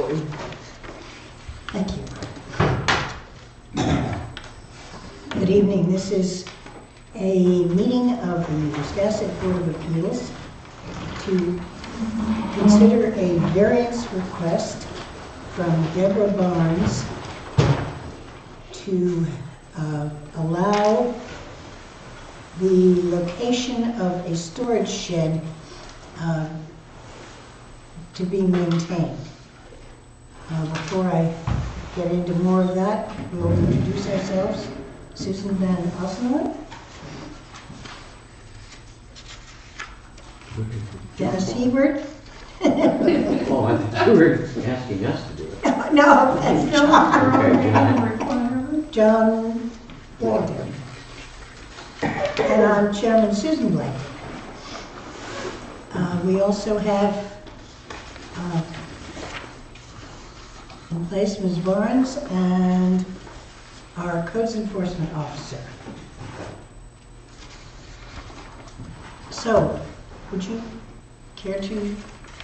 going. Thank you. Good evening. This is a meeting of the Wiscasset Board of Appeals to consider a variance request from Deborah Barnes to allow the location of a storage shed to be maintained. Before I get into more of that, we'll introduce ourselves. Susan Van Osnooy. Dennis Hebert. Oh, I thought you were asking us to do it. No, that's John. Okay, John Blankton. And I'm Chairman Susan Blankton. We also have in place Ms. Barnes and our Codes Enforcement Officer. So, would you care to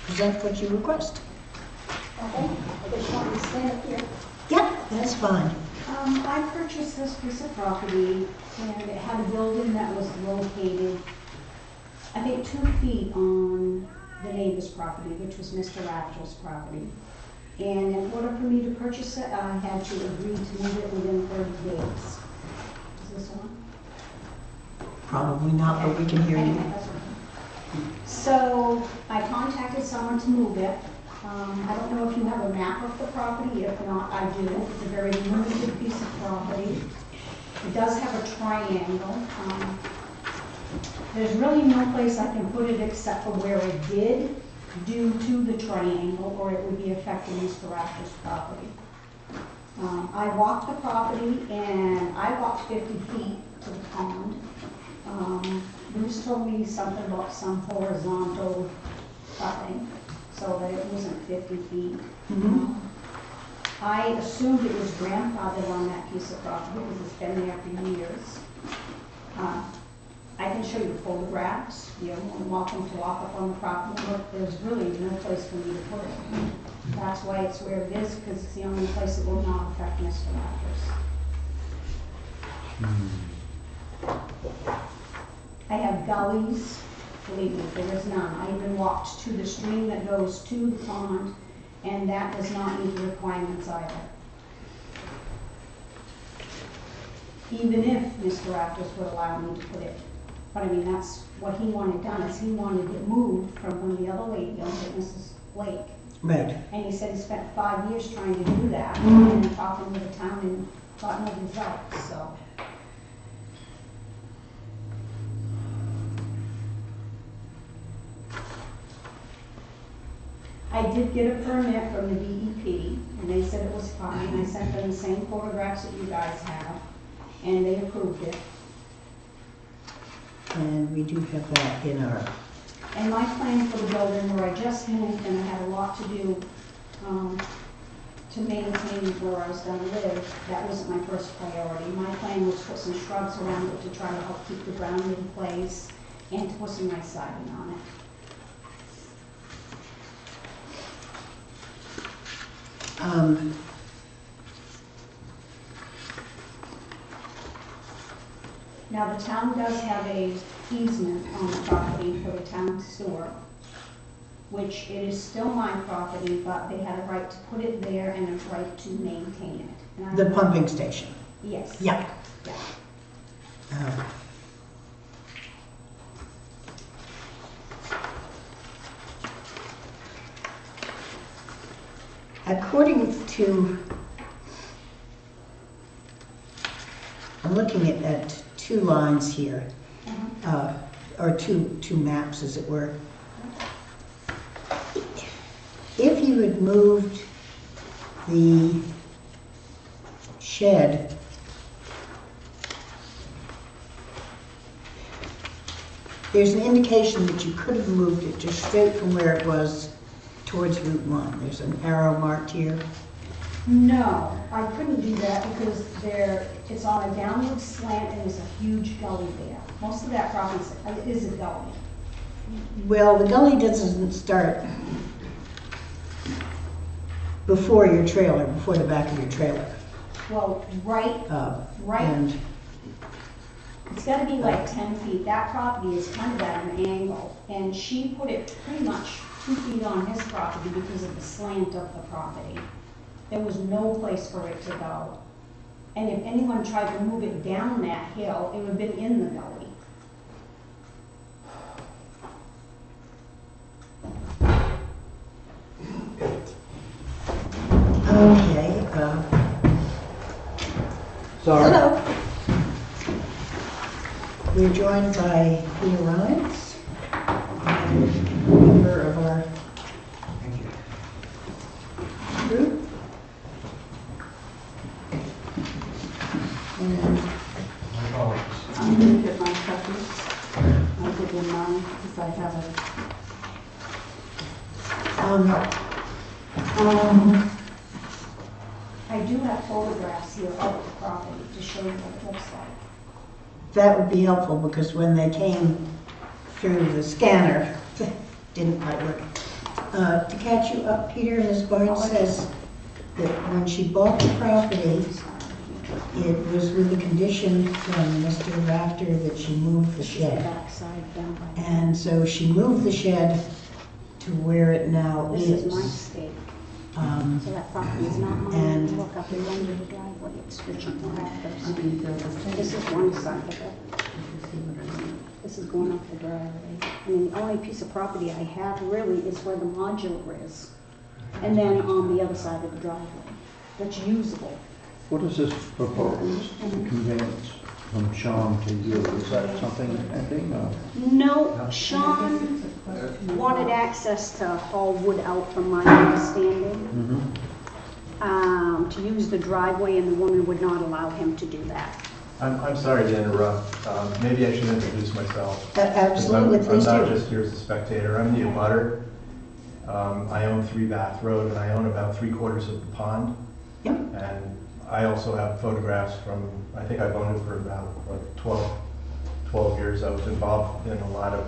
present what you request? Okay, I just want to stand up here. Yeah, that's fine. I purchased this piece of property and it had a building that was located, I think 2 feet on the neighbor's property, which was Mr. Rafter's property. And in order for me to purchase it, I had to agree to move it within 30 days. Is this one? Probably not, but we can hear you. Okay, that's okay. So I contacted someone to move it. I don't know if you have a map of the property. If not, I do. It's a very limited piece of property. It does have a triangle. There's really no place I can put it except for where it did due to the triangle, or it would be affecting Mr. Rafter's property. I walked the property and I walked 50 feet to the pond. Bruce told me something about some horizontal cutting, so that it wasn't 50 feet. I assumed it was grandfathered on that piece of property because it's been there for years. I can show you photographs. You're welcome to walk up on the property. Look, there's really no place for me to put it. That's why it's where it is, because it's the only place that will not affect Mr. Rafters. I have gullies. Believe me, there is none. I even walked to the stream that goes to the pond, and that does not meet the requirements either. Even if Mr. Rafters would allow me to put it. But I mean, that's what he wanted done, is he wanted it moved from one of the other lake buildings at Mrs. Lake. Right. And he said he spent 5 years trying to do that, and talking to the town and got no results, so. I did get a permit from the DEP, and they said it was fine. I sent them the same photographs that you guys have, and they approved it. And we do have that in our... And my plan for the building, where I just moved and I had a lot to do to maintain where I was going to live, that wasn't my first priority. My plan was to put some shrubs around it to try to help keep the ground in place and to put some nice siding on it. Now, the town does have a easement on the property for the town sewer, which it is still my property, but they had a right to put it there and a right to maintain it. And The pumping station. Yes. Yeah. Yeah. According to, I'm looking at 2 lines here, or two maps, as it were. If you had moved the shed there's an indication that you could have moved it just straight from where it was towards Route 1. There's an arrow marked here. No, I couldn't do that because it's on a downward slant and there's a huge gully there. Most of that property is a gully. Well, the gully doesn't start. before your trailer, before the back of your trailer. Well, right, right, And it's gotta be like 10 feet. That property is kind of at an angle, and she put it pretty much 2 feet on his property because of the slant of the property. There was no place for it to go. And if anyone tried to move it down that hill, it would have been in the gully. okay, Sorry. hello. We're joined by Peter Rhines, a member of our group. And I'm gonna get my copies. I'll give you mine because I have I do have photographs here of the property to show you what it looks like. that would be helpful because when they came through the scanner, didn't quite work. To catch you up, Peter, Ms. Barnes says that when she bought the property, it was with the condition from Mr. Rafter that she moved the This is the shed. backside down by. And so she moved the shed to where it now This is my is. stake. Um, So that property is not mine. And- Look up the end of the driveway, it's switching Rafters. This is one side of it. This is going up the driveway. I mean, the only piece of property I have really is where the modular is. And then on the other side of the driveway, that's usable. What is this proposed conveyance from Sean to you? Is that something pending or? No, Sean wanted access to haul wood out from my understanding, to use the driveway, and the woman would not allow him to do that. I'm sorry to interrupt. Maybe I should introduce myself. 'Cause Absolutely, please I'm not do. just here as a spectator. I'm the abutter. I own 3 Bath Road, and I own about 3/4 of the pond. Yep. And I also have photographs from, I think I've owned it for about 12 years. I was involved in a lot of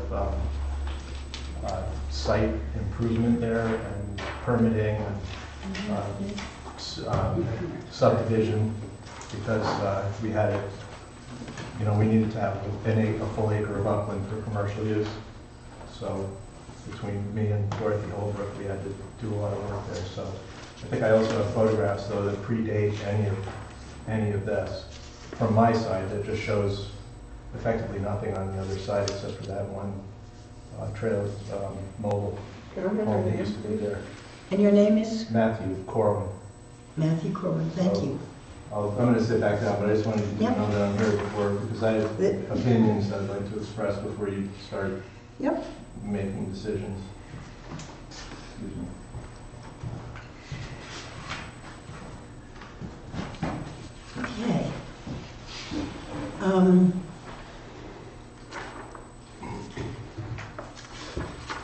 site improvement there and permitting and subdivision because we had it, we needed to have a full acre of upland for commercial use. So between me and Dorothy Holbrook, we had to do a lot of work there. So I think I also have photographs though that predate any of this from my side that just shows effectively nothing on the other side except for that one trailer mobile home that used to be there. And your name is? Matthew Corwin. Matthew Corbin, thank you. I'm going to sit back down, but I just wanted you to Yep. know that I'm here before, because I have opinions I'd like to express before you start Yep. making decisions. Excuse me. Okay.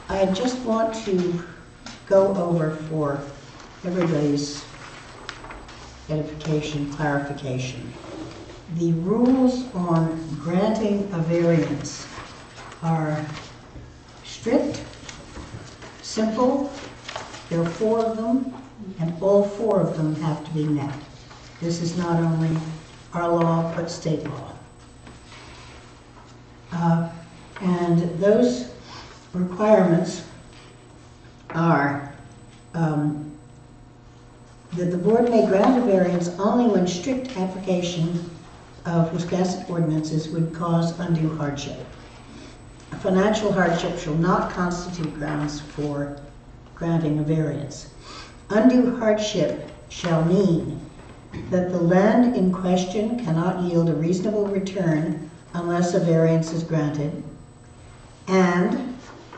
I just want to go over for everybody's edification, clarification. The rules on granting a variance are strict, simple, there are 4 of them, and all 4 of them have to be met. This is not only our law, but state law. And those requirements are that the board may grant a variance only when strict application of Wiscasset ordinances would cause undue hardship. A financial hardship shall not constitute grounds for granting a variance. Undue hardship shall mean that the land in question cannot yield a reasonable return unless a variance is granted, and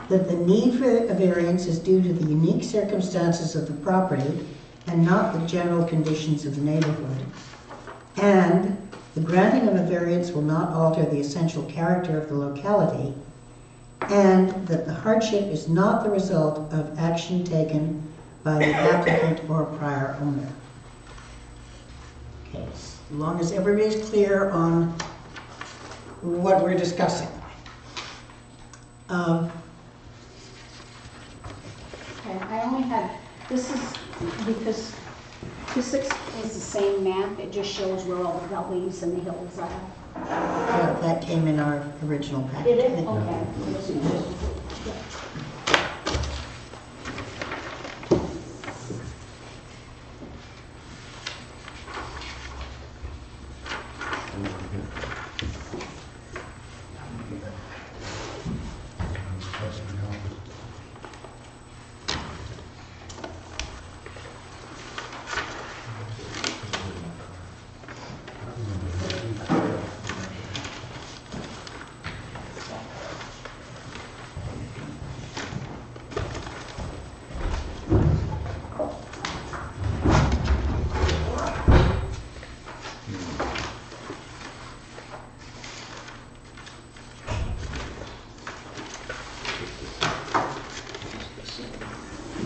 that the need for a variance is due to the unique circumstances of the property and not the general conditions of the neighborhood, and the granting of a variance will not alter the essential character of the locality, and that the hardship is not the result of action taken by the applicant or prior owner. Okay, as long as everybody's clear on what we're discussing. Okay, I only had, this is Because this is the same map, it just shows where all the gullies and the hills are. Yeah, that came in our original package. Did it? Okay.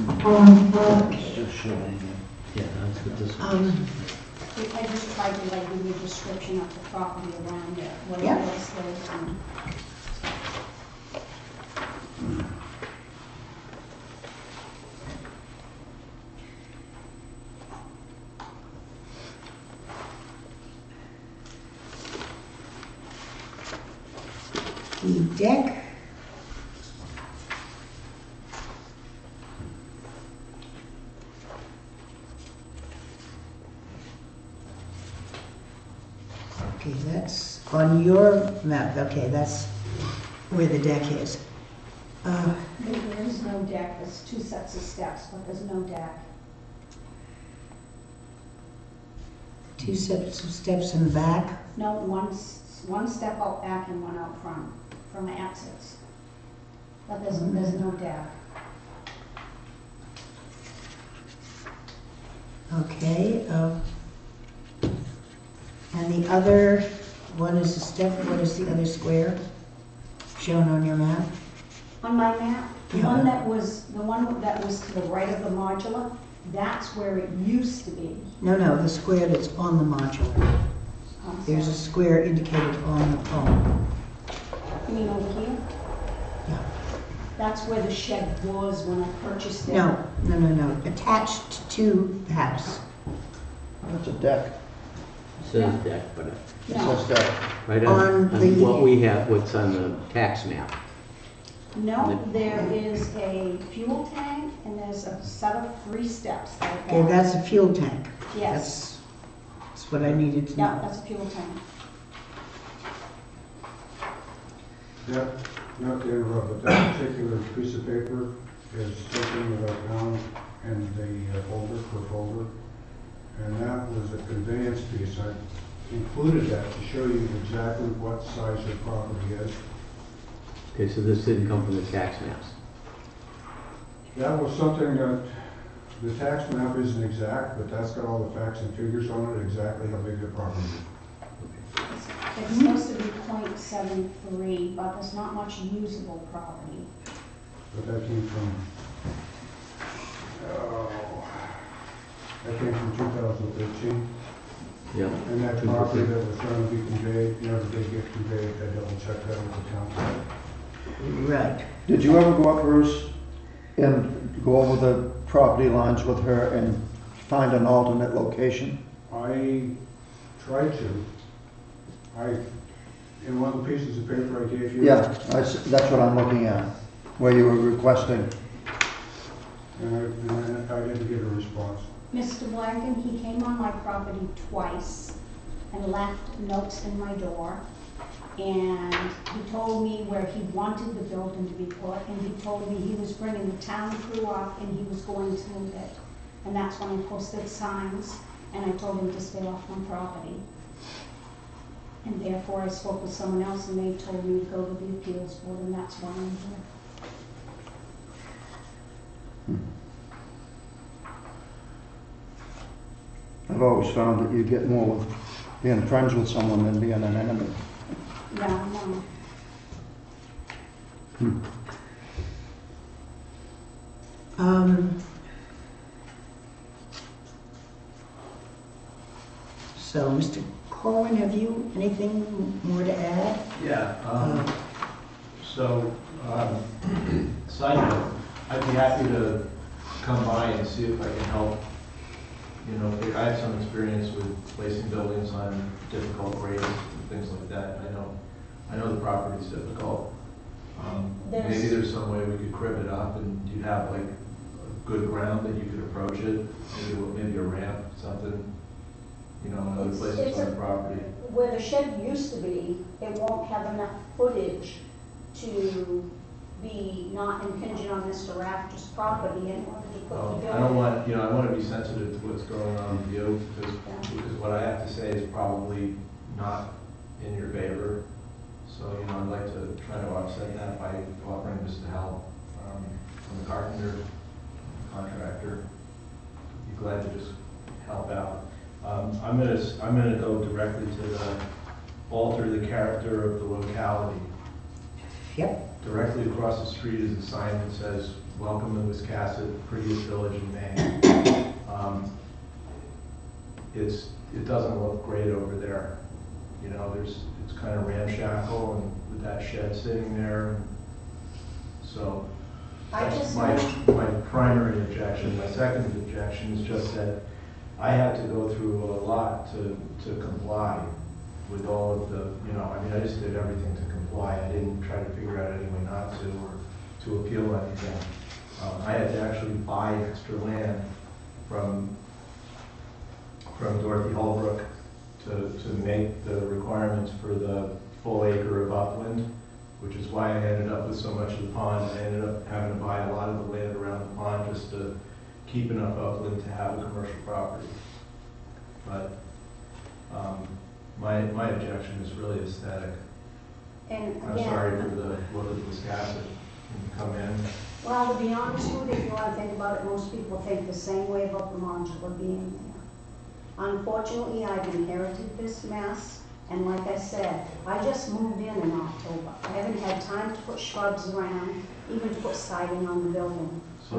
It's just showing you. Yeah, that's what this one is. I just tried to like give you a description of the property around it, what Yeah. it is, and The deck. Okay, that's on your map, okay, that's where the deck is. there is no deck, there's two sets of steps, but there's no deck. Two sets of steps in the back. No, one step out back and one out front, from the exits. But there's no deck. Okay, and the other one is a step, what is the other square shown on your map? On my map, the Yeah. one that was to the right of the modular, that's where it used to be. No, the square that's on the modular. There's a square indicated on the phone. You mean over here? Yeah. That's where the shed was when I purchased it. No, attached to the house. That's a deck. It says deck, but It No, says deck. right On on the- what we have, what's on the tax map. no, there is a fuel tank and there's a set of 3 steps like Okay, that. that's a fuel tank. Yes, That's what I needed to yeah, know. that's a fuel tank. That, not to interrupt, but that particular piece of paper is taken down in the folder. And that was a conveyance piece. I included that to show you exactly what size your property is. Okay, so this didn't come from the tax maps. That was something that, the tax map isn't exact, but that's got all the facts and figures on it, exactly how big the property is. It's supposed to be .73, but there's not much usable property. But that came from 2013. Yeah. And that property that was going to be conveyed, never did get conveyed. I double checked that with the town. Right. Did you ever go up, Bruce, and go over the property lines with her and find an alternate location? I tried to. In one of the pieces of paper I gave you. Yeah, that's what I'm looking at, where you were requesting. And I didn't get a response. Mr. Blanken, he came on my property twice and left notes in my door. And he told me where he wanted the building to be put, and he told me he was bringing the town crew up and he was going to move it. And that's when I posted signs, and I told him to stay off my property. And therefore I spoke with someone else and they told me to go to the appeals board, and that's why I'm here. I've always found that you get more with being friends with someone than being an enemy. Yeah, no. So, Mr. Corwin, have you anything more to add? Yeah, so, side note, I'd be happy to come by and see if I can help. You know, I have some experience with placing buildings on difficult grades and things like that. I know the property's difficult. Maybe there's some way we could crib it up and you'd have like a good ground that you could approach it, maybe a ramp, something, you know, in other places on the property. Where the shed used to be, it won't have enough footage to be not impinging on Mr. Rafter's property in order to put the building. I don't want, you know, I want to be sensitive to what's going on with you, because what I have to say is probably not in your favor. So, you know, I'd like to try to offset that by offering just to help from the carpenter, contractor. Be glad to just help out. I'm gonna go directly to the alter the character of the locality. Yep. Directly across the street is a sign that says, "Welcome to Wiscasset, prettiest village in Maine." It doesn't look great over there. You know, it's kind of ramshackle and with that shed sitting there. So that's my primary objection. My second objection is just that I had to go through a lot to comply with all of the, you know, I mean, I just did everything to comply. I didn't try to figure out any way not to or to appeal anything. I had to actually buy extra land from Dorothy Holbrook to make the requirements for the full acre of upland, which is why I ended up with so much of the pond. I ended up having to buy a lot of the land around the pond just to keep enough upland to have a commercial property. But my objection is really aesthetic. And I'm again, sorry for the look of Wiscasset when you come in. well, to be honest with you, if you want to think about it, most people think the same way about the modular being there. Unfortunately, I've inherited this mess, and like I said, I just moved in October. I haven't had time to put shrubs around, even to put siding on the building. So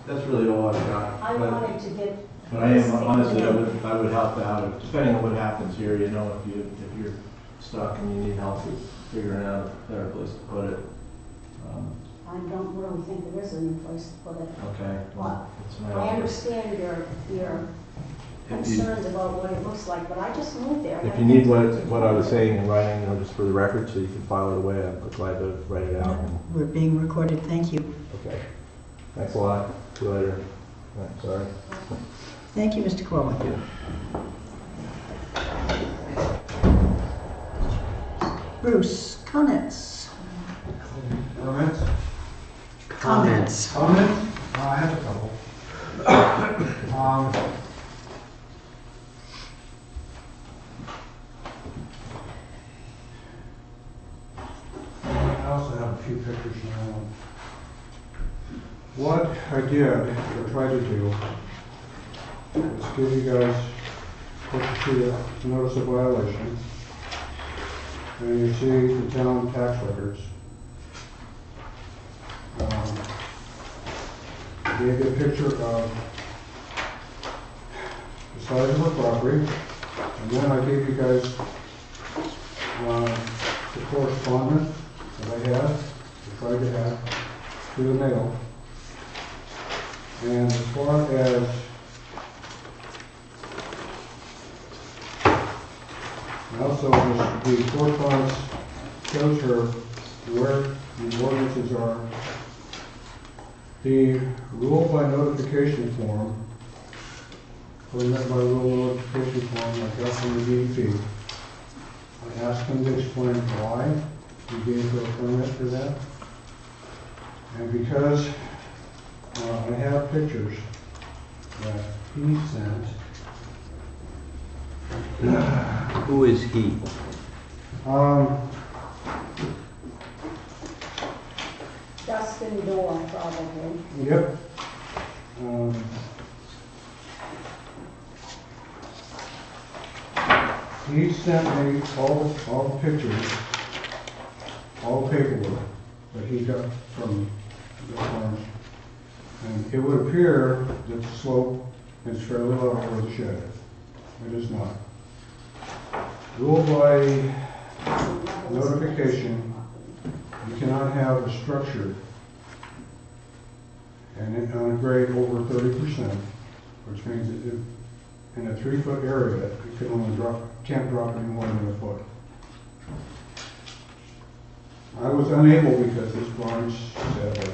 that's really all I've got. I wanted to get. But I am, honestly, I would help out, depending on what happens here, you know, if you're stuck and you need help with figuring out a better place to put it. I don't really think there is any place to put it. Okay. Well, It's my I offer. understand your concerns about what it looks like, but I just moved there. If you need what I was saying in writing, you know, just for the record, so you can file it away, I'm glad to write it out. We're being recorded, thank you. Okay. Thanks a lot. See you later. Sorry. Thank you, Mr. Corwin. Bruce, comments? Comments? Comments. Comments? I have a couple. I also have a few pictures now. What I did, or tried to do, is give you guys what you see, a notice of violation. And you see the town tax records. Gave you a picture of the size of the property, and then I gave you guys the correspondence that I had, I tried to have, through the mail. And as far as also the correspondence shows her where the ordinances are. The rule by notification form, permit by rule notification form, I got from the DEP. I asked him to explain why he gave her a permit for that. And because I have pictures that he sent. Who is he? Dustin Door, probably. Yep. He sent me all the pictures, all the paperwork that he got from the farm. And it would appear that the slope is fairly level where the shed is. It is not. Rule by notification, you cannot have a structure and on a grade over 30%, which means that in a 3-foot area, it can't drop any more than a foot. I was unable because this barn said that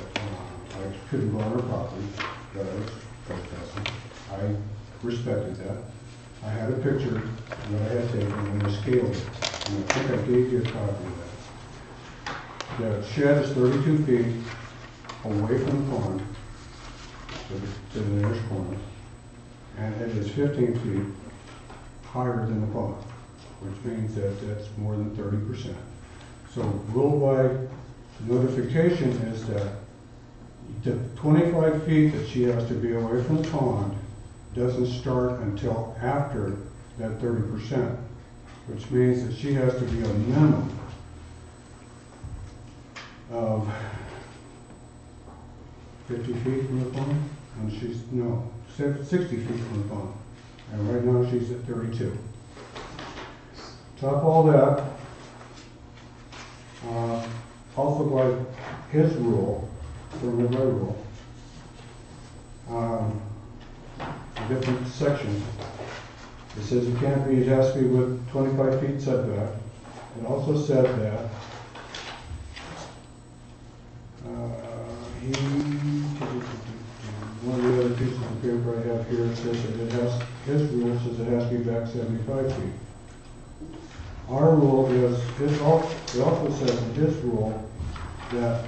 I couldn't go on her property, that I was trespassing. I respected that. I had a picture that I had taken and I scaled it, and I think I gave you a copy of that. The shed is 32 feet away from the pond to the nearest corner, and it is 15 feet higher than the pond, which means that that's more than 30%. So rule by notification is that the 25 feet that she has to be away from the pond doesn't start until after that 30%, which means that she has to be a minimum of 50 feet from the pond, and she's, no, 60 feet from the pond. And right now she's at 32. Top all that, also by his rule, from my rule, a different section. It says it can't be, it has to be with 25 feet setback. It also said that one of the other pieces of paper I have here, it says that it has, his rule says it has to be back 75 feet. Our rule is, it also says in his rule that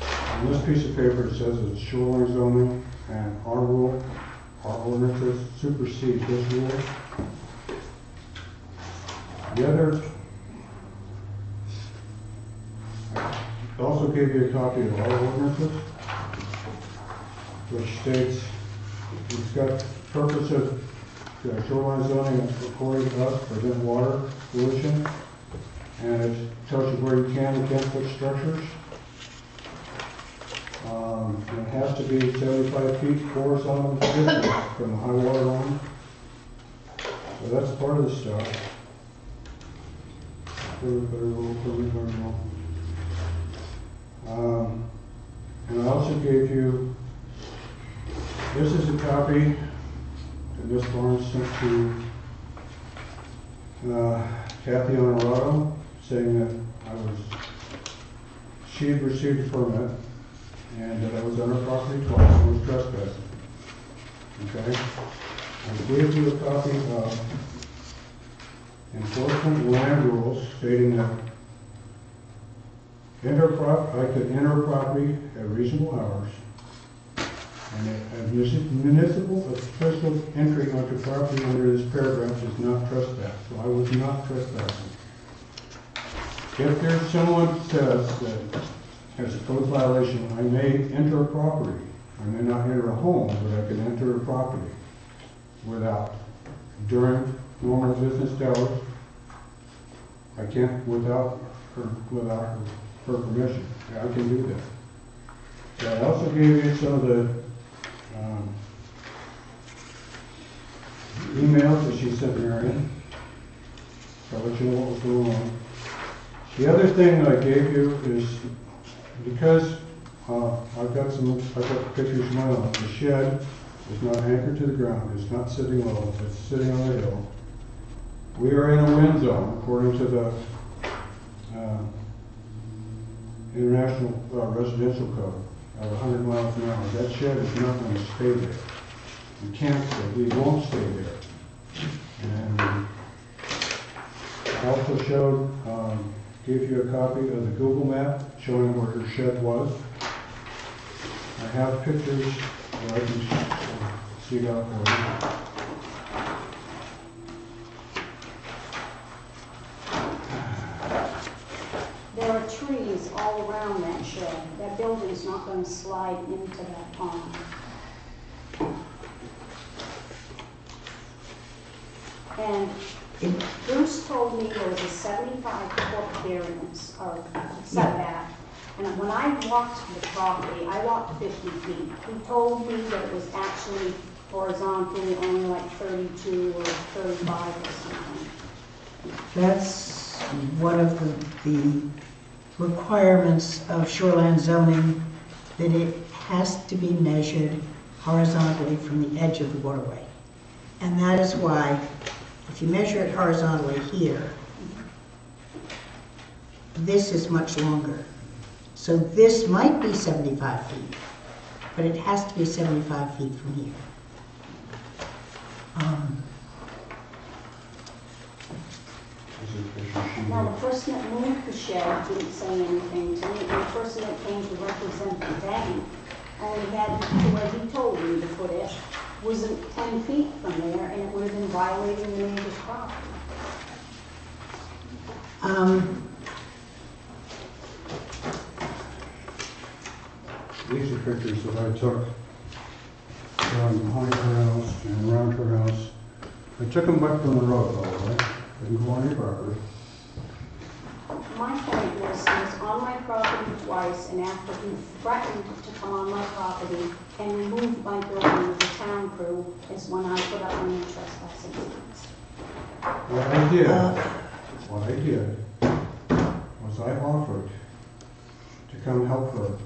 on this piece of paper it says it's shoreline zoning, and our rule, our ordinances supersede his rule. The other, I also gave you a copy of our ordinances, which states it's got purpose of shoreline zoning according to us, prevent water pollution, and it tells you where you can and can't put structures. And it has to be 75 feet horizontal distance from the high water line. So that's part of the stuff. And I also gave you, this is a copy that Ms. Barnes sent to Kathy Honorado, saying that she had received a permit and that I was on her property twice and was trespassing. Okay? I gave you a copy of enforcement land rules stating that I could enter a property at reasonable hours, and a municipal official entry onto property under this paragraph is not trespass. So I was not trespassing. If there's someone who says that as a code violation, I may enter a property, I may not enter a home, but I can enter a property during normal business hours. I can't without her permission. Yeah, I can do that. So I also gave you some of the emails that she sent Marion, so I'll let you know what was going on. The other thing that I gave you is, because I've got pictures of my own. The shed is not anchored to the ground. It's not sitting low. It's sitting on a hill. We are in a wind zone according to the International Residential Code of 100 miles an hour. That shed is not going to stay there. We can't stay. We won't stay there. And I also showed. Gave you a copy of the Google map showing where her shed was. I have pictures where I can see that for you. There are trees all around that shed. That building's not going to slide into that pond. And Bruce told me there was a 75-foot variance or setback. And when I walked the property, I walked 50 feet. He told me that it was actually horizontally only like 32 or 35 or something. That's one of the requirements of shoreline zoning that it has to be measured horizontally from the edge of the waterway. And that is why, if you measure it horizontally here, this is much longer. So this might be 75 feet, but it has to be 75 feet from here. Now, the person that moved the shed didn't say anything to me, and the person that came to represent the bank only had, to where he told me to put it, wasn't 10 feet from there, and it would have been violating the neighbor's property. These are pictures that I took from behind her house and around her house. I took them back from the road, by the way. Didn't go on your property. My point was, he was on my property twice, and after he threatened to come on my property and remove my building with the town crew, is when I put up my trespassing notice. What I did was I offered to come help her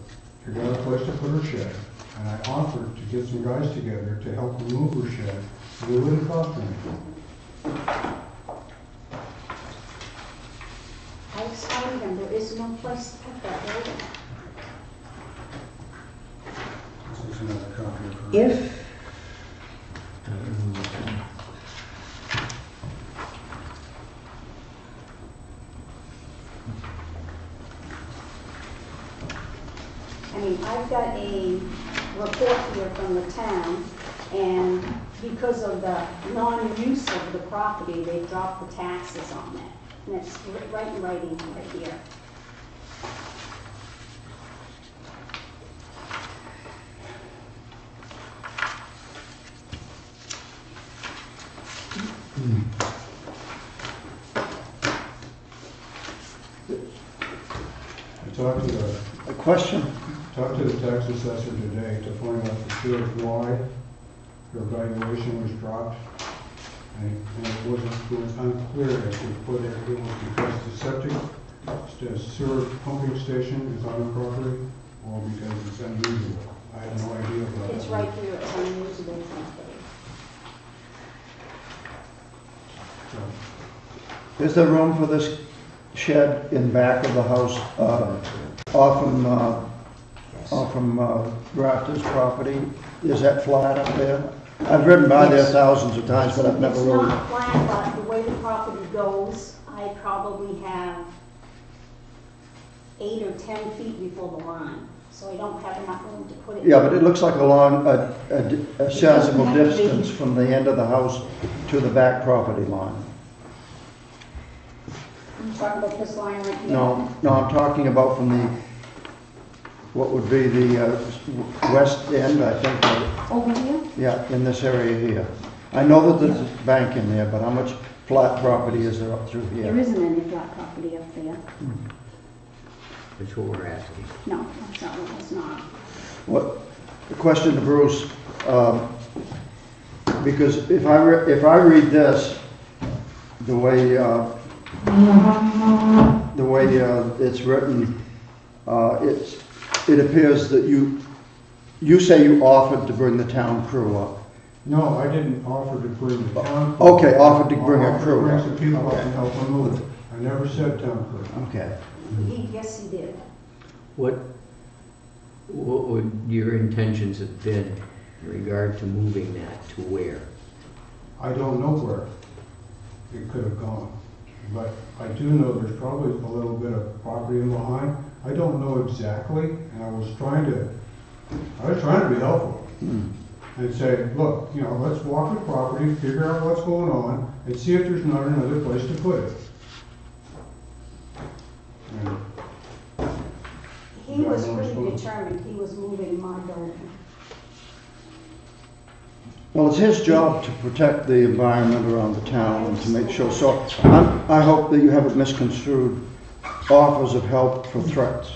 figure out a place to put her shed. And I offered to get some guys together to help remove her shed, and it wouldn't cost anything. I explained to him, there is no place to put that building. This is another copy of her. If, I mean, I've got a report here from the town, and because of the non-use of the property, they dropped the taxes on it. And it's right in writing right here. I talked to the A question? Talked to the tax assessor today to find out for sure why her valuation was dropped. And it was unclear as to whether it was because the septic, the sewer pumping station is on the property or because it's unusual. I have no idea about that. It's right here, it's unusable property. So, Is there room for this shed in back of the house, off from Grafter's property? Is that flat up there? I've ridden by there thousands of times, but I've never It's really... not flat, but the way the property goes, I probably have 8 or 10 feet before the line. So I don't have enough room to put it. Yeah, but it looks like a sizable distance from the end of the house to the back property line. I'm talking about this line right here. No, I'm talking about from the, what would be the west end, I think. Over here? Yeah, in this area here. I know that there's a bank in there, but how much flat property is there up through There here? isn't any flat property up there. That's what we're asking. No, it's not. What, the question to Bruce, because if I read this, the way it's written, it appears that you say you offered to bring the town crew up. no, I didn't offer to bring the town. Okay, offered to bring a crew I up. offered to bring some people up Okay. and help them move it. I never said town crew. Okay. Yes, he did. What would your intentions have been in regard to moving that to where? I don't know where it could have gone, but I do know there's probably a little bit of property in behind. I don't know exactly, and I was trying to be helpful and say, look, let's walk the property, figure out what's going on, and see if there's not another place to put it. And He was pretty determined he was moving my building. Well, it's his job to protect the environment around the town and to make sure. So I hope that you haven't misconstrued offers of help for threats.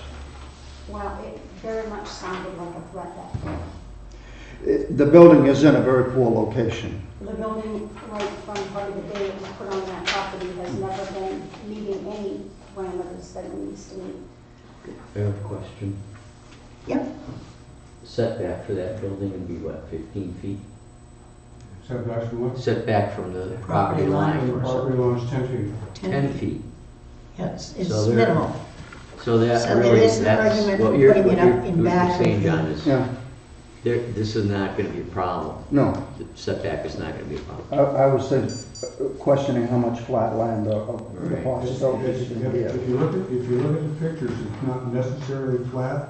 Well, it very much sounded like a threat that day. The building is in a very poor location. The building right from part of the day it was put on that property has never been meeting any parameters that it needs to meet. I have a question. Yep, Setback for that building would be what, 15 feet? Setbacks from what? Setback from the property line The or property something. line is 10 feet. 10 feet. yes, So it's there- minimal. So that So there really, is an that's argument what for you're, putting what it up you're in what back you're of saying, the- John, is Yeah, this is not gonna be a problem. no, The setback is not gonna be a problem. I was questioning how much flat land of the Right. possibilities If in here. you look at the pictures, it's not necessarily flat,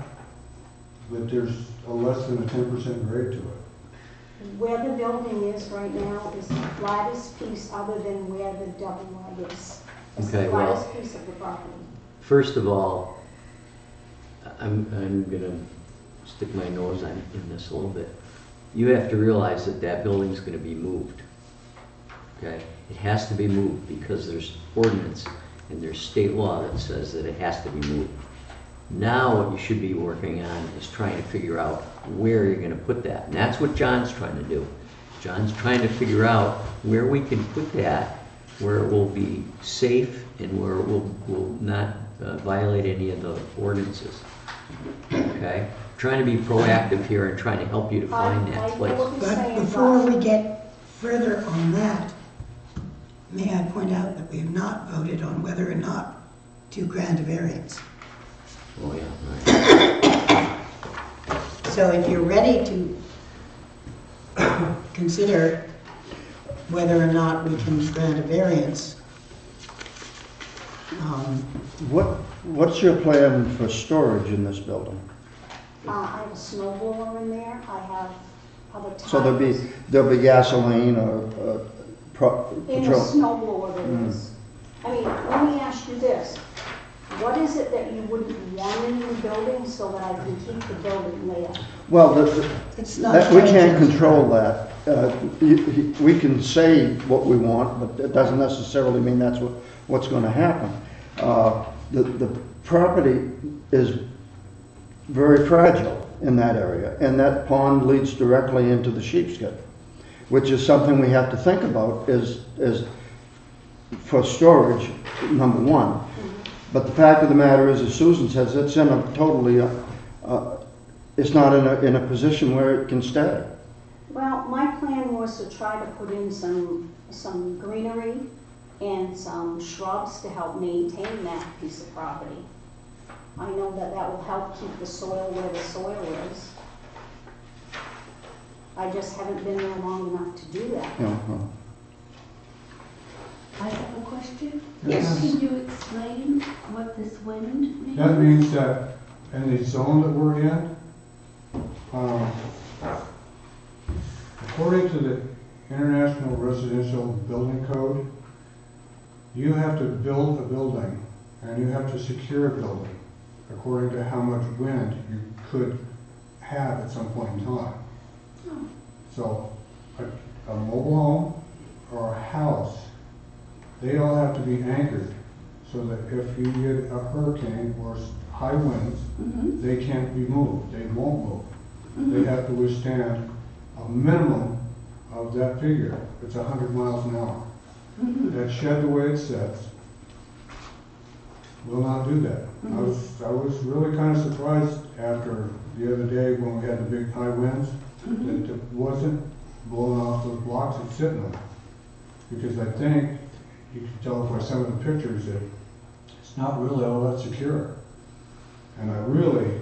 but there's a less than a 10% grade to it. Where the building is right now is the flattest piece other than where the double wide is. It's the Okay, well- flattest piece of the property. First of all, I'm gonna stick my nose in this a little bit. You have to realize that that building's gonna be moved. Okay? It has to be moved because there's ordinance and there's state law that says that it has to be moved. Now what you should be working on is trying to figure out where you're gonna put that. And that's what John's trying to do. John's trying to figure out where we can put that, where it will be safe and where it will not violate any of the ordinances. Okay? Trying to be proactive here and trying to help you to find I that know place. what you're But saying, before but we get further on that, may I point out that we have not voted on whether or not to grant a variance. Oh, yeah, right. So if you're ready to consider whether or not we can grant a variance, What's your plan for storage in this building? I have a snow blower in there, I have other tires. So there'll be gasoline or In the petrol? snow blower there is. I mean, let me ask you this. What is it that you wouldn't want in your building so that I can keep the building there? Well, it's not. we can't changing. control that. We can say what we want, but it doesn't necessarily mean that's what's going to happen. The property is very fragile in that area, and that pond leads directly into the sheepskin, which is something we have to think about is for storage, number one. But the fact of the matter is, as Susan says, it's in a totally, it's not in a position where it can stay. Well, my plan was to try to put in some greenery and some shrubs to help maintain that piece of property. I know that that will help keep the soil where the soil is. I just haven't been there long enough to do that. I have a question. Yes. Can you explain what this wind means? That means that in the zone that we're in, according to the International Residential Building Code, you have to build a building and you have to secure a building according to how much wind you could have at some point in time. So a mobile home or a house, they all have to be anchored so that if you get a hurricane or high winds, they can't be moved, they won't move. They have to withstand a minimum of that figure. It's 100 miles an hour. That shed, the way it sits, will not do that. I was really kind of surprised after the other day when we had the big high winds that it wasn't blowing off those blocks it's sitting on. Because I think you can tell by some of the pictures that it's not really all that secure. And I really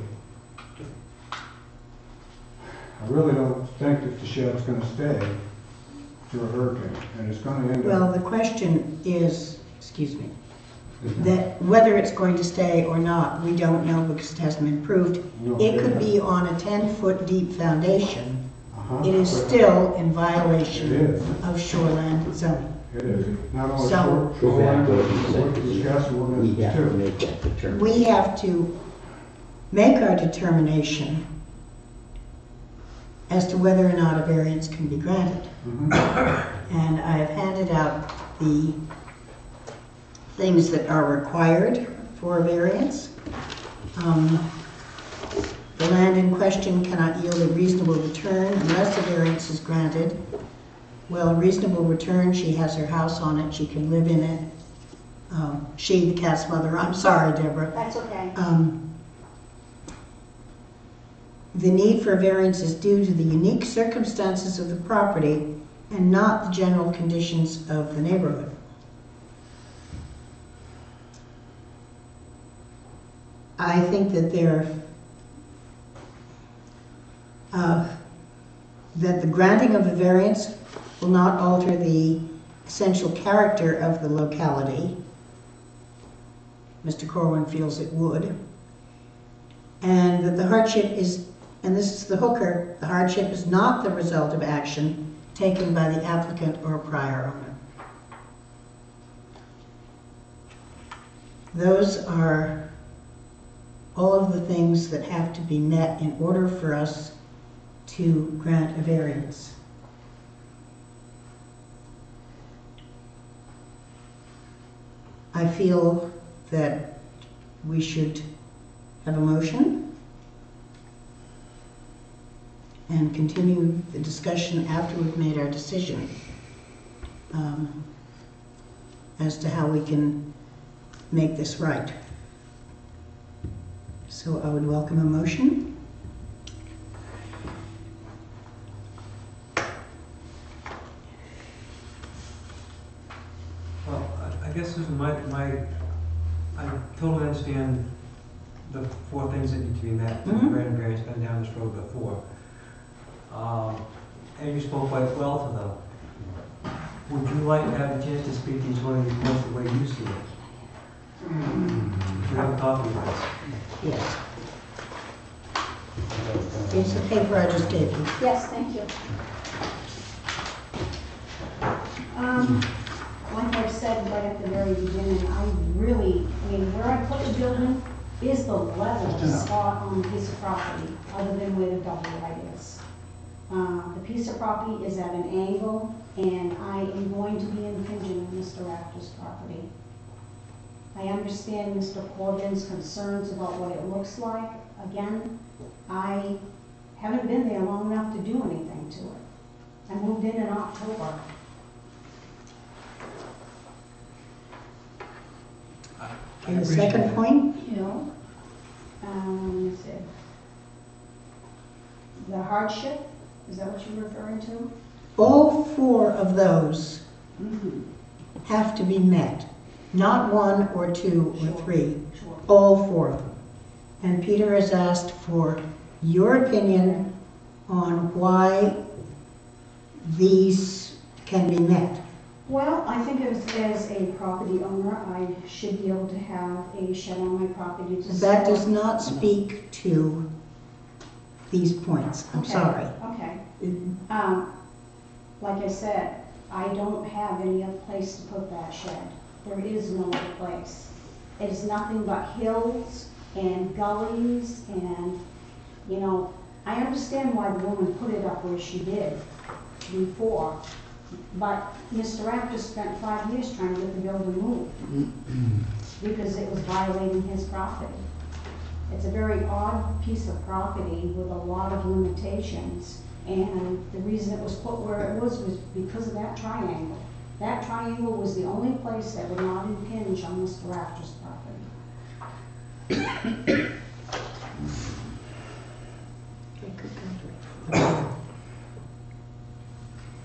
don't think that the shed's going to stay through a hurricane, and it's going to end Well, up. the question is, excuse me, that whether it's going to stay or not, we don't know because it hasn't been proved. No, It could be on a 10-foot deep foundation. Uh-huh. It is still in violation It is. of shoreland zoning. It is. Not only So- Go back to what you but said. Wiscasset We ordinance have to too. make that determination. We have to make our determination as to whether or not a variance can be granted. Mhm. And I have handed out the things that are required for a variance. The land in question cannot yield a reasonable return unless a variance is granted. Well, a reasonable return, she has her house on it, she can live in it. She, the cat's mother, I'm sorry, Deborah. That's okay. the need for a variance is due to the unique circumstances of the property and not the general conditions of the neighborhood. I think that that the granting of the variance will not alter the essential character of the locality. Mr. Corwin feels it would. And that the hardship is, and this is the hooker, the hardship is not the result of action taken by the applicant or prior owner. Those are all of the things that have to be met in order for us to grant a variance. I feel that we should have a motion and continue the discussion after we've made our decision as to how we can make this right. So I would welcome a motion. Well, I guess Susan, I totally understand the 4 things that need to be met to grant a variance. Been down this road before. And you spoke quite well to them. Would you like to have a chance to speak to each one of these points the way you see it? Do you have a copy of this? Yes. Here's the paper I just gave you. Yes, thank you. Like I said right at the very beginning, I mean, where I put the building is the level spot on the piece of property, other than where the double light is. The piece of property is at an angle, and I am going to be impinging on Mr. Rafter's property. I understand Mr. Corbin's concerns about what it looks like. Again, I haven't been there long enough to do anything to it. I moved in October. And the second point? Let me see. The hardship, is that what you're referring to? All 4 of those Mm-hmm. have to be met. Not 1 or 2 or 3. Sure. All 4 of them. And Peter has asked for your opinion on why these can be met. Well, I think as a property owner, I should be able to have a shed on my property to That store. does not speak to these points. I'm Okay, sorry. Okay. Like I said, I don't have any other place to put that shed. There is no other place. It is nothing but hills and gullies and, you know, I understand why the woman put it up where she did before, but Mr. Rafter spent 5 years trying to get the building moved because it was violating his property. It's a very odd piece of property with a lot of limitations, and the reason it was put where it was because of that triangle. That triangle was the only place that would not impinge on Mr. Rafter's property.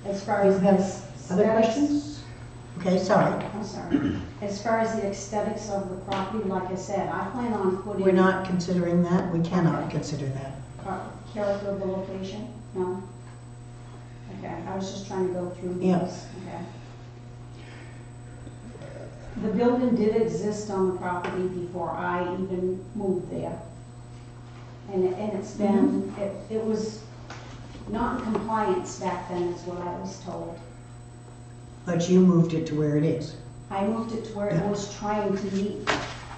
As far as this. Other questions? Okay, sorry. I'm sorry. As far as the aesthetics of the property, like I said, I plan on putting. We're not considering that. We cannot consider that. Character of the location? No? Okay, I was just trying to go through these. Yeah. Okay. The building did exist on the property before I even moved there. And it's been, it was not in compliance back then is what I was told. But you moved it to where it is. I moved it to where it was trying to meet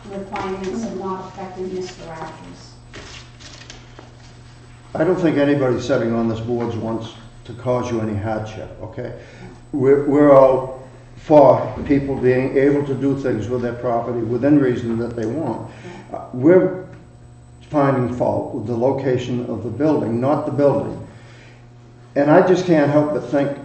requirements of not affecting Mr. Rafters. I don't think anybody sitting on this board wants to cause you any hardship, okay? We're all for people being able to do things with their property within reason that they want. We're finding fault with the location of the building, not the building. And I just can't help but think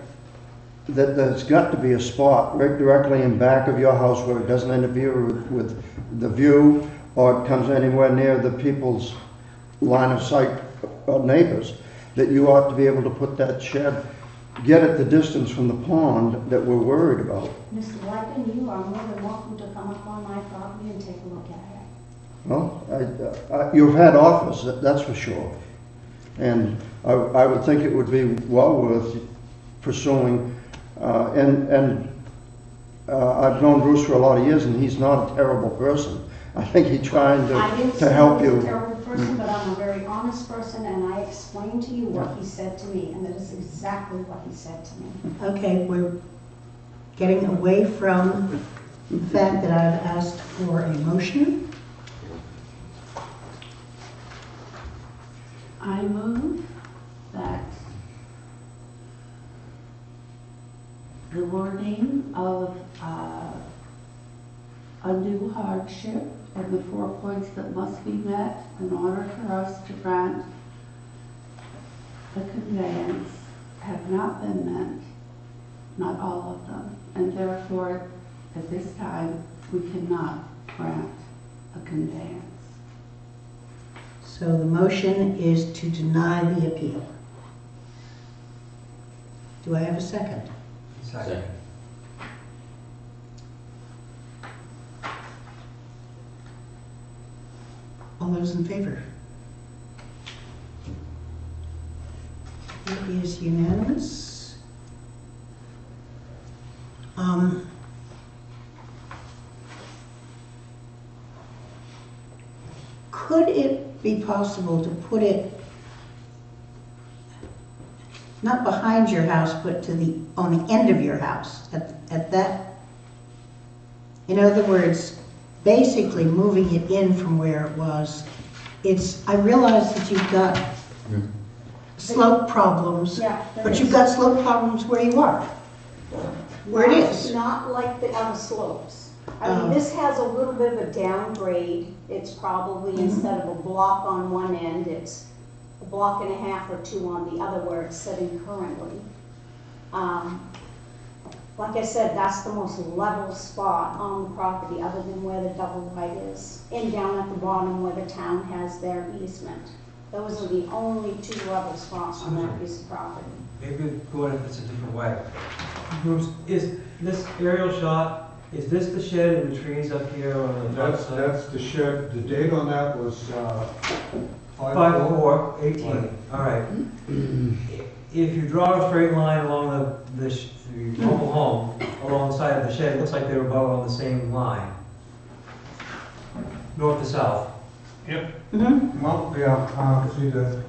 that there's got to be a spot right directly in back of your house where it doesn't interfere with the view or it comes anywhere near the people's line of sight neighbors, that you ought to be able to put that shed, get it the distance from the pond that we're worried about. Mr. Blackton, you are more than welcome to come up on my property and take a look at it. Well, you've had offers, that's for sure. And I would think it would be well worth pursuing. And I've known Bruce for a lot of years, and he's not a terrible person. I think he's trying I didn't to say help he was a you. terrible person, but I'm a very honest person, and I explained to you what he said to me, and that is exactly what he said to me. Okay, we're getting away from the fact that I've asked for a motion. I move that the wording of undue hardship and the 4 points that must be met in order for us to grant the conveyance have not been met, not all of them, and therefore, at this time, we cannot grant a conveyance. So the motion is to deny the appeal. Do I have a second? Second. All those in favor? It is unanimous. Could it be possible to put it not behind your house, but on the end of your house, at that? In other words, basically moving it in from where it was. I realize that you've got slope problems, Yeah, there but is. you've got slope problems where you are, where it is. Not like the other slopes. I Oh. mean, this has a little bit of a downgrade. It's probably, instead of a block on one end, it's a block and a half or two on the other where it's sitting currently. Like I said, that's the most level spot on the property, other than where the double wide is, and down at the bottom where the town has their easement. Those are the only two level spots on that piece of property. Maybe go if it's a different way. Bruce, is this aerial shot, is this the shed and the trees up here on the dark side? That's the shed, the date on that was 5/4/18, all right. If you draw a straight line along the mobile home, along the side of the shed, it looks like they were both on the same line. North to south. Mhm. Well, yeah, see the,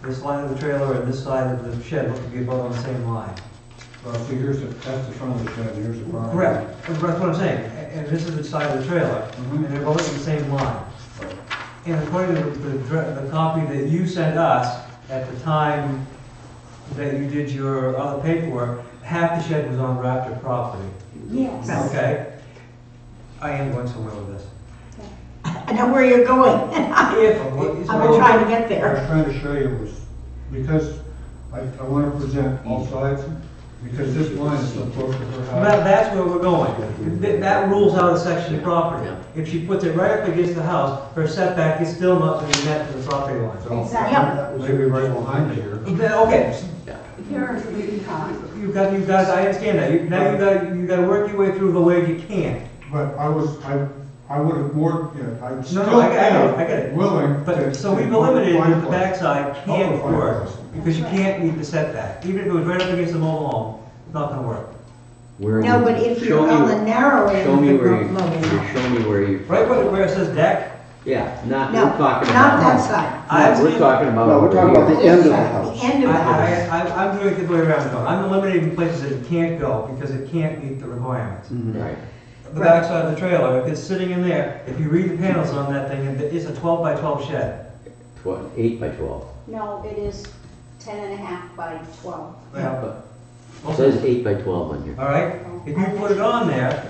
This line of the trailer and this side of the shed look to be both on the same line. see, that's the front of the shed, here's the barn. Correct, that's what I'm saying, and this is the side of the trailer, and they're both on the same line. And according to the copy that you sent us at the time that you did your other paperwork, half the shed was on Raptor property. Yes. Okay? I am going somewhere with this. I know where you're going. I've been trying to get I there. was trying to show you was, because I want to present all sides, because this line is so close to her house. That's where we're going. That rules out a section of property. If she puts it right up against the house, her setback is still not going to be met to the property line. So, Exactly. maybe right behind here. Okay, Here is the big time. you guys, I understand that. Now you got to work your way through the way you can. But I would have more, I'm No, still no, I get it. willing to. But, so we've to eliminated find that the place. backside can't find work, place. because you can't meet the setback. Even if it was right up against the mobile home, it's not gonna work. Where are No, you? but if Show you're me on where- the narrow end Show of me the where you, mobile. show me where you. Right where it says deck, Yeah, not, No, we're talking not that about. side. I've No, we're seen- talking about. No, we're over talking about here. the end of the This side, house. The end of the house. I'm doing it the way around. I'm eliminating places that it can't go because it can't meet the requirements. Right. The backside of the trailer, if it's sitting in there, if you read the panels on that thing, it's a 12 by 12 shed. 8 by 12. No, it is 10 and a half by 12. Yeah, but. It says 8 by 12 on here. All right, if you put it on there,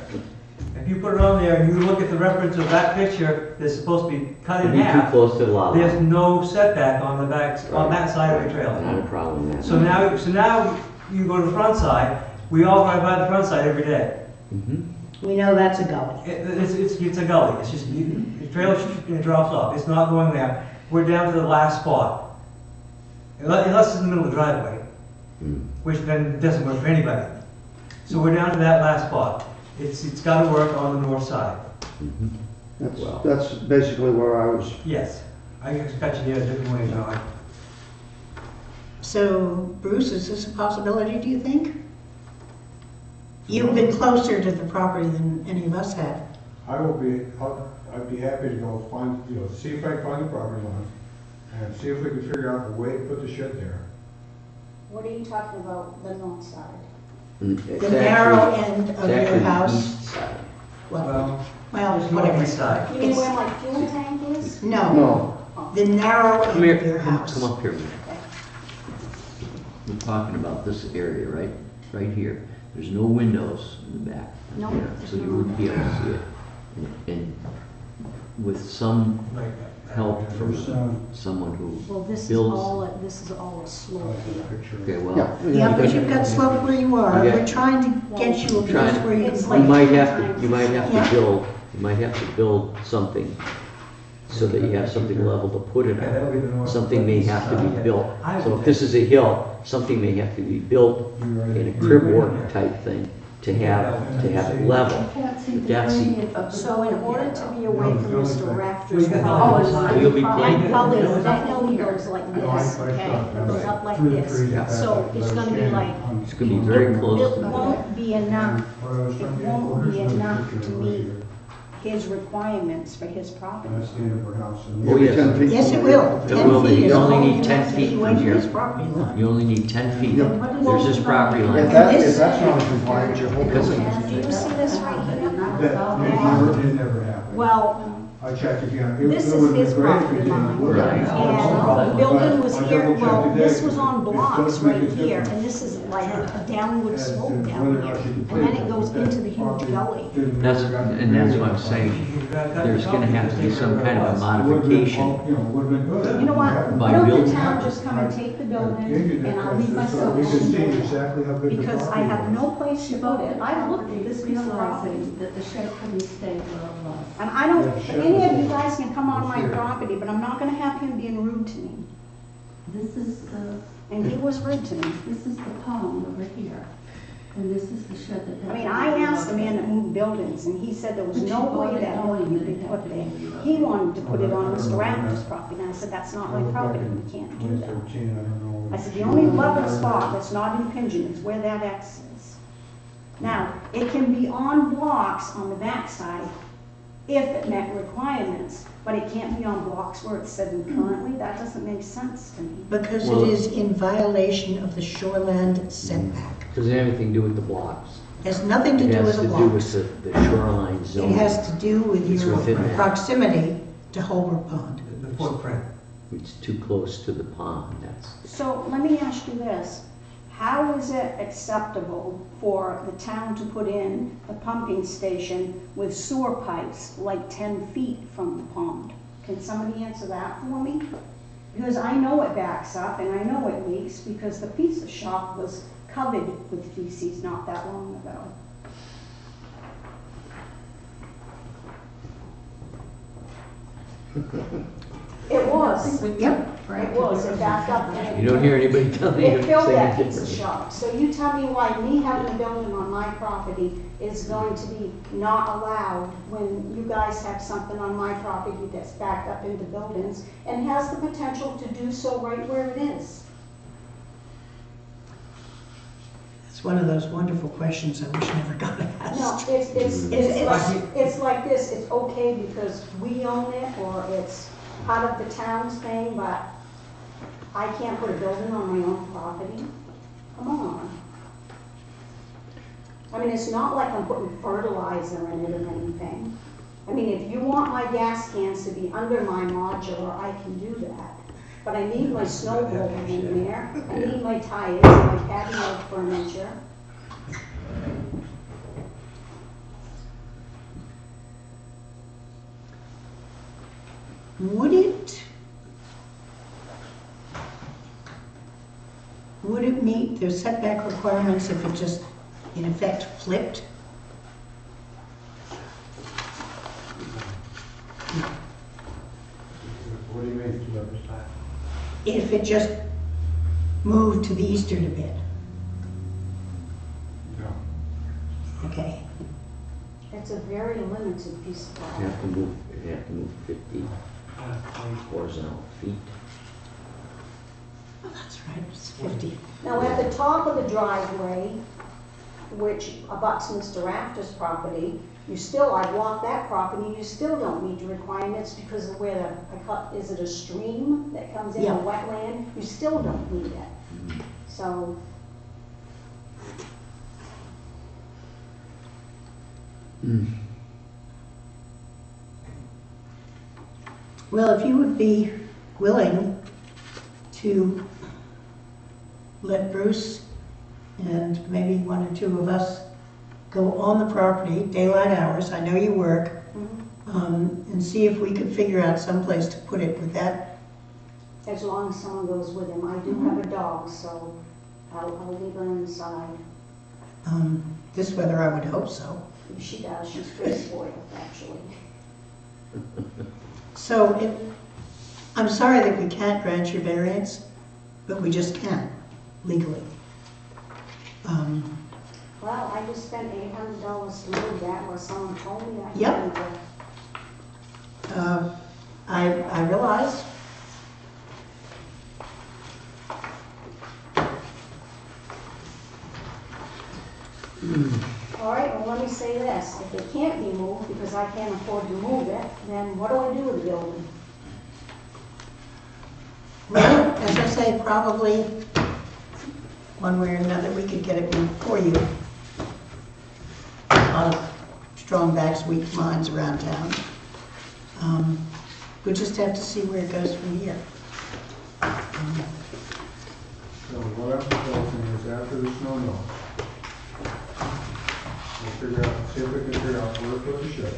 and you look at the reference of that picture that's supposed to be cut It'd in be too half, close to the lot there's line. no setback on the back, on that side of the Not a trailer. problem with that. So now you go to the front side, we all drive by the front side every day. Mhm. We know that's a gully. It's a gully, it's just, the trailer drops off, it's not going there. We're down to the last spot. unless it's in the middle of the driveway, Hmm. which then doesn't work for anybody. So we're down to that last spot. It's gotta work on the north side. Mhm. Wow. That's basically where I was. Yes, I expect you to get a different way, John. So, Bruce, is this a possibility, do you think? You've been closer to the property than any of us have. I'd be happy to go find, see if I can find the property line and see if we can figure out a way to put the shed there. What are you talking about, the north side? It's The narrow actually- end it's of your actually the house. east side. Well, There's no whatever. east side. You mean It's- where my fuel tank is? No, No, the narrow Come end here, of your house. come up here a minute. We're talking about this area, right? Right here. There's no windows in the back. No, There, there's so you not. wouldn't be able to see it. And with some Like, help from There's, someone who Well, this is builds. all a slope here. Okay, well. yeah. Yeah, but you've got slope where you are. Yeah. We're trying to get you a Trying- place where you It's can. like- You might have to, you might have Yeah. to build, you might have to build something so that you have something level to put it Yeah, that'll be the on. north- Something may have to be Yeah. built. I So would if this is a hill, something may have to be built in a crib work type thing to have it level. I can't see the That's the- gradient of the So in building order here, to though. be away from Mr. Rafter's Well, you got property the- line, You'll be that playing- gully, that gully goes like this, okay? It goes up like this. Yeah. So it's gonna be like, It's gonna be very close it to the won't be enough, It won't be enough to meet his requirements for his property. That's the end of her house. and- Oh, yes. 10 feet. Yes, it will. It 10 will be. feet You is only all need you 10 have to feet be away from from here. his property line. You only need 10 feet. Yep. There's his property If line. if that's not in compliance, your whole Because- building Do you is. see this right here? It never happened. Well, I checked again. It this would've is his been great if property it didn't line. work. Right. and the building was I here, double-checked well, today, this was on it blocks does make right a here, difference. and this is like a downward As to slope whether down or here. not she And completed then it goes that into the huge property gully. didn't That's, never got and that's what I'm graded. saying. There's gonna have to be some kind of a It would've been modification. all- Would've been good. You know what, Yeah. By why don't building- the town just come and take the I gave you building, that and I'll leave picture so myself we could see alone. exactly how big the Because I property have was. no place She to bought put the it, I looked property at this piece of property. realizing that the shed couldn't stay where it was. And I don't, Yeah, shed any was of you over. guys can come on my Here. property, but I'm not gonna have him being rude to me. This is the, And he was rude to me. this is the pond over here, and this is the shed that. I mean, I asked the man that moved buildings, and he said there was But you no bought way it that knowing building that could it be had put to there. be He wanted to put it on Mr. I Rafter's don't know. property, and I said, that's not my I was back property, in you can't do that. 2013, I don't know. I said, the only level spot that's not impinging is where that X is. Now, it can be on blocks on the backside if it met requirements, but it can't be on blocks where it's sitting currently, that doesn't make sense to me. Because Well- it is in violation of the shoreland setback. Doesn't have anything to do with the blocks. Has nothing to It do has with to the do blocks. with the shoreline It zone. has to do with It's your within that. proximity to Holbrook Pond. The footprint. It's too close to the pond, that's. So let me ask you this, how is it acceptable for the town to put in a pumping station with sewer pipes like 10 feet from the pond? Can somebody answer that for me? Because I know it backs up and I know it leaks because the pizza shop was covered with feces not that long ago. It was. Yep. It was, it backed up. and You don't hear anybody telling you It filled saying that it pizza differently. shop. So you tell me why me having a building on my property is going to be not allowed when you guys have something on my property that's backed up into buildings and has the potential to do so right where it is. It's one of those wonderful questions I wish never got No, asked. it's like this, it's okay because we own it or it's part of the town's thing, but I can't put a building on my own property. Come on. I mean, it's not like I'm putting fertilizer in it or anything. I mean, if you want my gas cans to be under my modular, I can do that. But I need my snow blower in there, I need my tires, my patio furniture. Would it meet the setback requirements if it just, in effect, flipped? What do you mean, to the other side? If it just move to the eastern a bit. Yeah. Okay. It's a very limited piece of You property. have to move 50 horizontal feet. Oh, that's right, it's 50. Now, at the top of the driveway, which abuts Mr. Rafter's property, you still, I walk that property, you still don't meet the requirements because of where is it a stream that comes in, a Yeah. wetland? You still don't meet it. So, Well, if you would be willing to let Bruce and maybe one or two of us go on the property, daylight hours, I know you work, and see if we could figure out some place to put it with that. as long as someone goes with him. I do have a dog, so I'll leave her inside. This weather, I would hope so. If she does, she's pretty spoiled, actually. So I'm sorry that we can't grant your variance, but we just can't legally. Well, I just spent $800 to move that, or someone told me that. Yep. I realize. All right, well, let me say this, if it can't be moved because I can't afford to move it, then what do I do with the building? Well, as I say, probably one way or another, we could get it moved for you. A lot of strong backs, weak minds around town. We'll just have to see where it goes from here. So what I'm proposing is after the snow melts, we'll figure out, see if we can figure out where to put the shed.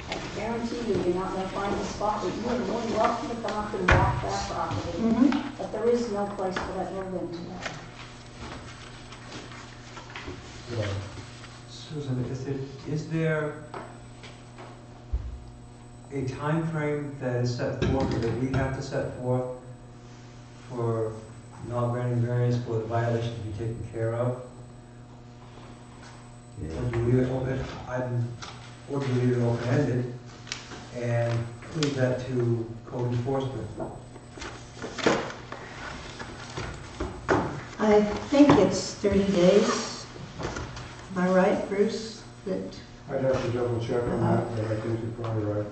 I guarantee you, you're not gonna find a spot that you're more than welcome to come up and walk that property. But there is no place for that building today. So, Susan, is there a time frame that is set forth, or that we have to set forth for not granting variance for the violation to be taken care of? Or do we leave it open, or do we leave it open-ended and leave that to code enforcement? I think it's 30 days. Am I right, Bruce? That, I'd have to double check on that, but I think you're probably right.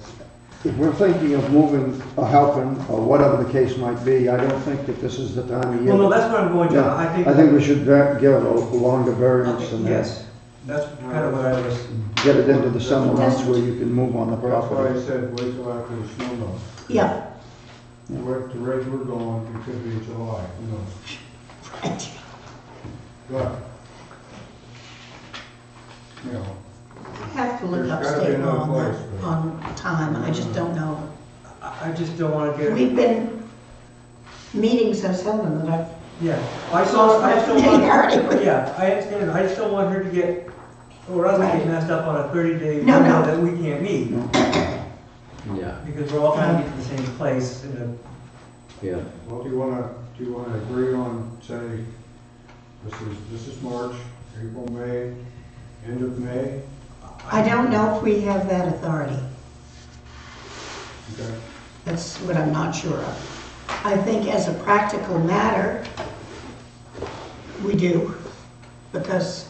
If we're thinking of moving or helping, or whatever the case might be, I don't think that this is the time of year. Well, no, that's what I'm going to, Yeah, I think we should give a longer variance than that. Yes, that's kind of what I was, Get it into the summer months where you can move on the That's why I property. said wait till after the snow melts. yeah, The rate we're going, it could be July, who knows? right. But, you know, I have to look There's up gotta be state another law on place, that, but- on time. I just don't know. I just don't want to get, We've been meeting so seldom that I've yeah, I just don't familiarity want, with. yeah, I understand, I just don't want her to get, or us to get Right. messed up on a 30-day No, window no. that we can't meet, Yeah, because we're all trying to get to the same place in a, yeah. well, do you wanna agree on, say, this is March, April, May, end of May? I don't know if we have that authority. Okay, That's what I'm not sure of. I think as a practical matter, we do, because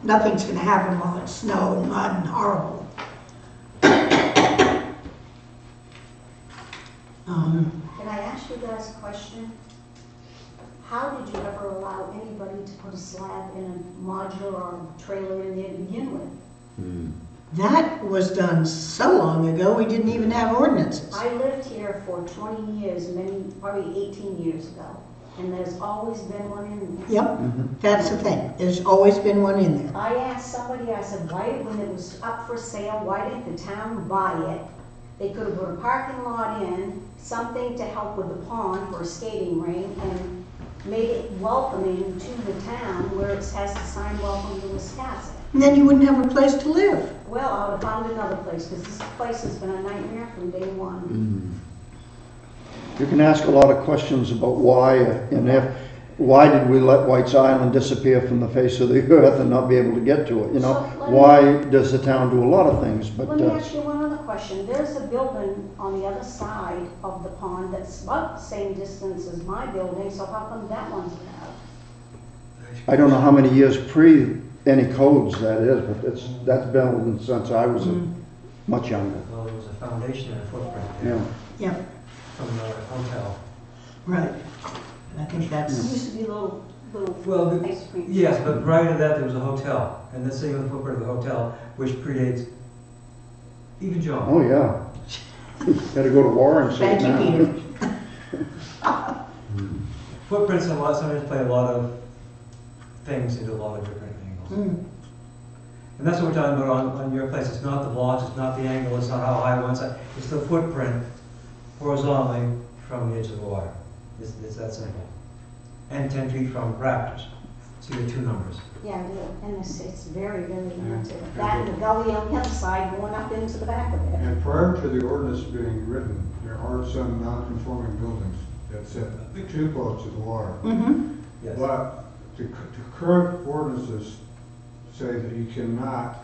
nothing's gonna happen while it's snow and mud and horrible. Can I ask you guys a question? How did you ever allow anybody to put a slab in a modular or trailer in there to begin with? Hmm. That was done so long ago, we didn't even have ordinances. I lived here for 20 years, probably 18 years ago, and there's always been one in there. Yep, that's the thing. There's always been one in there. I asked somebody, I said, why, when it was up for sale, why didn't the town buy it? They could have put a parking lot in, something to help with the pond for a skating rink, and made it welcoming to the town where it has the sign welcome to Wiscasset. And then you wouldn't have a place to live. Well, I would have found another place, because this place has been a nightmare from day one. You can ask a lot of questions about why and if, why did we let White's Island disappear from the face of the earth and not be able to get to it, you know? So let me- Why does the town do a lot of things, but, Let me ask you one other question. There's a building on the other side of the pond that's about the same distance as my building, so how come that one's allowed? I don't know how many years pre any codes that is, but that's been since I was much younger, Well, there was a foundation and a footprint there yeah. Yeah, from the hotel. right. And I think It that's, used to be little Well, ice cream. yes, but prior to that, there was a hotel, and the same with the footprint of the hotel, which predates even John. Oh, yeah. Gotta go to war and see it thank you, now. Peter. Footprints sometimes play a lot of things into a lot of different angles. Mm. And that's what we're talking about on your place. It's not the blocks, it's not the angle, it's not how high one side, it's the footprint horizontally from the edge of the water. It's that simple. And 10 feet from rafters. So you have two numbers. Yeah, I do. And it's very, very limited. That and the gully on the other side going up into the back of it. And prior to the ordinance being written, there are some non-conforming buildings that sit too close to the water. Mm-hmm. Yes. But the current ordinances say that you cannot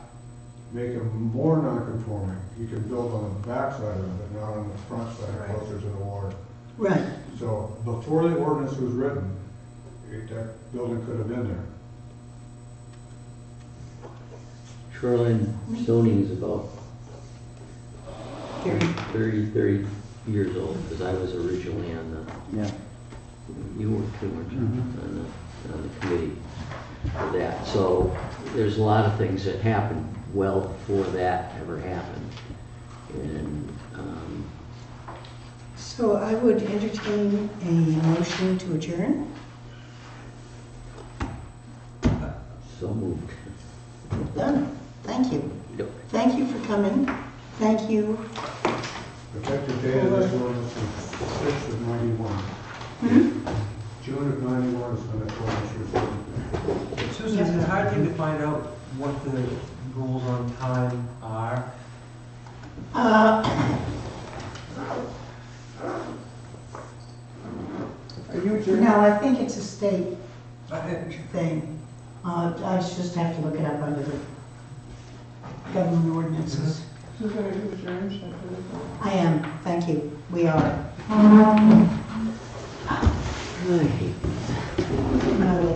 make them more non-conforming. You can build on the backside of it, but not on the front side, Right. closer to the water. Right. So before the ordinance was written, that building could have been there. Shoreline zoning is about 30. 30 years old, because I was originally on the, Yeah. you were too, weren't you? On the committee for that. So there's a lot of things that happened well before that ever happened. And, So I would entertain a motion to adjourn. so moved. Done. Thank you. Yep. Thank you for coming. Thank you. Effective date of this ordinance is 6th of 91. June of 91 is when that ordinance was written. Susan, is it a hard thing to find out what the rules on time are? No, I think it's a state thing. I just have to look it up under the government ordinances. I am, thank you. We are. I hate No,